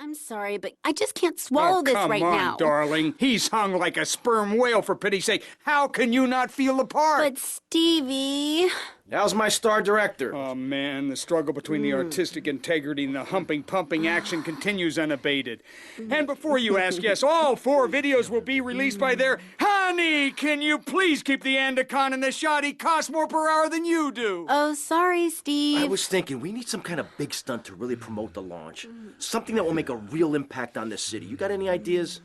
I'm sorry, but I just can't swallow this right now. now. Come on, darling. He's hung like a sperm whale, for pity's sake. How can you not feel the part? But Stevie... How's my star director? Oh, man, the struggle between the artistic integrity and the humping, pumping action continues unabated. And before you ask, yes, all 4 videos will be released by their... Honey, can you please keep the Andacon in the shot? He costs more per hour than you do. Oh, sorry, Steve. I was thinking we need some kind of big stunt to really promote the launch. Something that will make a real impact on this city. You got any ideas?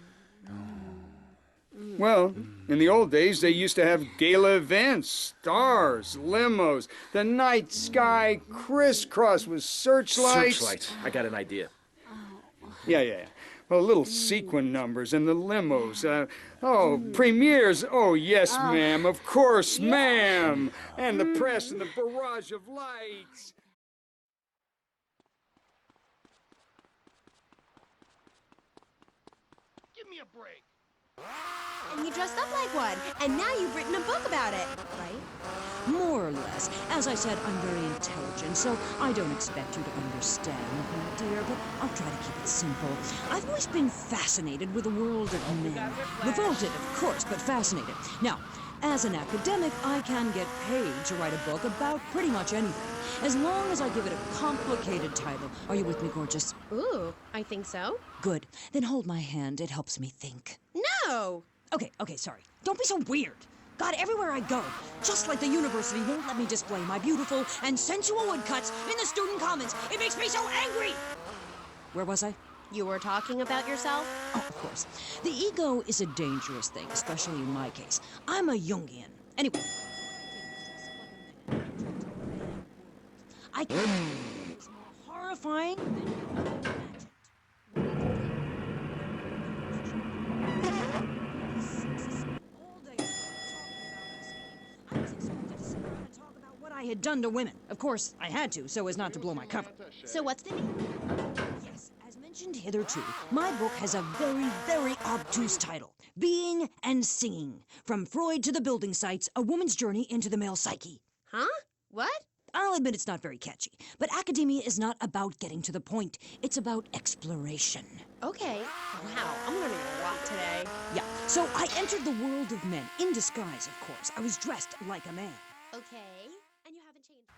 Well, in the old days, they used to have gala events, stars, limos, the night sky crisscross with searchlights. Searchlights. I got an idea. Yeah. Well, little sequin numbers and the limos. Premieres. Oh, yes, ma'am. Of course, ma'am. And the press and the barrage of lights. Give me a break. And you dressed up like one, and now you've written a book about it, right? More or less. As I said, I'm very intelligent, so I don't expect you to understand, my dear, but I'll try to keep it simple. I've always been fascinated with the world of men. Revolted, of course, but fascinated. Now, as an academic, I can get paid to write a book about pretty much anything, as long as I give it a complicated title. Are you with me, gorgeous? Ooh, I think so. Good. Then hold my hand. It helps me think. No! Okay, sorry. Don't be so weird. God, everywhere I go, just like the university won't let me display my beautiful and sensual woodcuts in the student commons. It makes me so angry! Where was I? You were talking about yourself? Oh, of course. The ego is a dangerous thing, especially in my case. I'm a Jungian. Anyway. I can't it's more horrifying than I had done to women. Of course, I had to, so as not to blow my cover. So what's the name? Yes, as mentioned hitherto, my book has a very, very obtuse title. Being and Singing. From Freud to the building sites, a woman's journey into the male psyche. Huh? What? I'll admit it's not very catchy, but academia is not about getting to the point. It's about exploration. Okay. Wow, I'm learning a lot today. Yeah, so I entered the world of men, in disguise, of course. I was dressed like a man. Okay. And you haven't changed.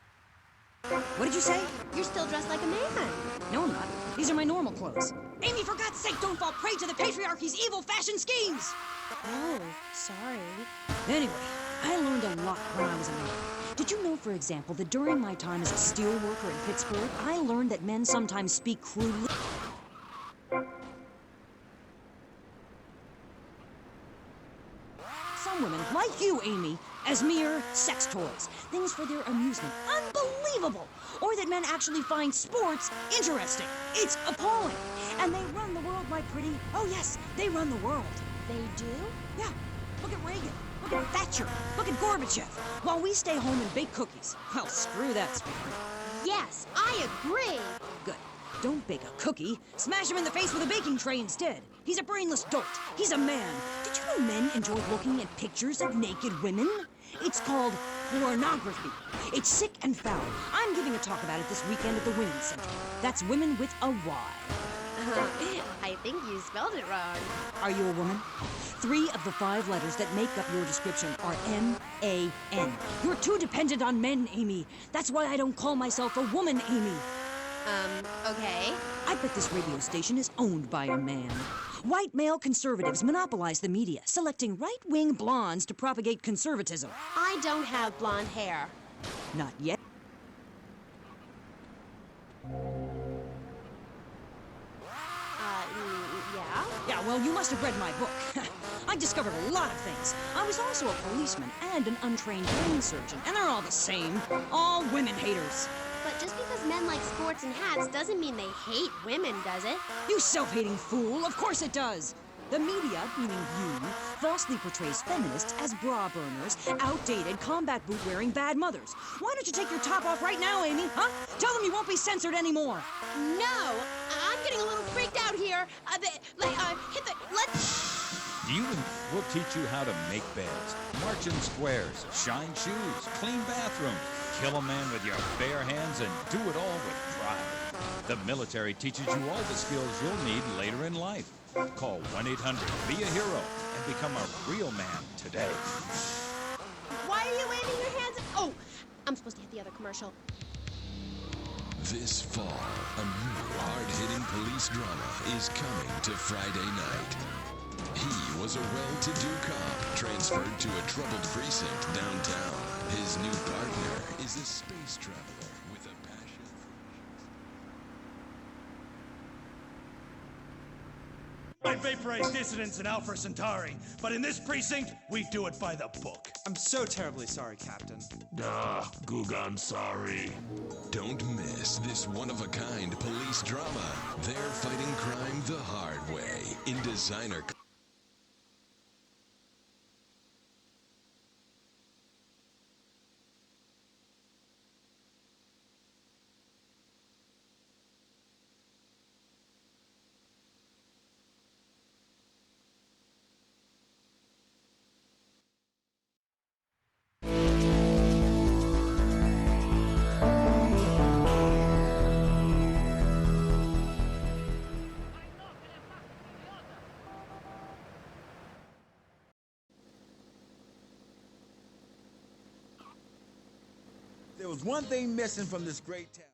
What did you say? You're still dressed like a man. No, I'm not. These are my normal clothes. Amy, for God's sake, don't fall prey to the patriarchy's evil fashion schemes! Oh, sorry. Anyway, I learned a lot when I was a man. Did you know, for example, that during my time as a steel worker in Pittsburgh, I learned that men sometimes speak crudely? Some women, like you, Amy, as mere sex toys. Things for their amusement. Unbelievable! Or that men actually find sports interesting. It's appalling. And they run the world, my pretty. Oh, yes, they run the world. They do? Yeah. Look at Reagan. Look at Thatcher. Look at Gorbachev. While we stay home and bake cookies. Well, screw that spirit. Yes, I agree. Good. Don't bake a cookie. Smash him in the face with a baking tray instead. He's a brainless dolt. He's a man. Did you know men enjoy looking at pictures of naked women? It's called pornography. It's sick and foul. I'm giving a talk about it this weekend at the Women's Center. That's women with a Y. I think you spelled it wrong. Are you a woman? 3 of the 5 letters that make up your description are M-A-N. You're too dependent on men, Amy. That's why I don't call myself a woman, Amy. Okay. I bet this radio station is owned by a man. White male conservatives monopolize the media, selecting right-wing blondes to propagate conservatism. I don't have blonde hair. Not yet. Yeah? Yeah, well, you must have read my book. I discovered a lot of things. I was also a policeman and an untrained brain surgeon, and they're all the same. All women haters. But just because men like sports and hats doesn't mean they hate women, does it? You self-hating fool, of course it does. The media, meaning you, falsely portrays feminists as bra burners, outdated, combat boot-wearing bad mothers. Why don't you take your top off right now, Amy, huh? Tell them you won't be censored anymore. No, I'm getting a little freaked out here. Let's... We'll teach you how to make beds, march in squares, shine shoes, clean bathrooms, kill a man with your bare hands, and do it all with pride. The military teaches you all the skills you'll need later in life. Call 1-800-BE-A-HERO and become a real man today. Why are you waving your hands? Oh, I'm supposed to hit the other commercial. This fall, a new hard-hitting police drama is coming to Friday night. He was a well-to-do cop transferred to a troubled precinct downtown. His new partner is a space traveler with a passion. Might vaporize dissidents in Alpha Centauri, but in this precinct, we do it by the book. I'm so terribly sorry, Captain. Gugan sorry. Don't miss this one-of-a-kind police drama. They're fighting crime the hard way in designer. There was one thing missing from this great town.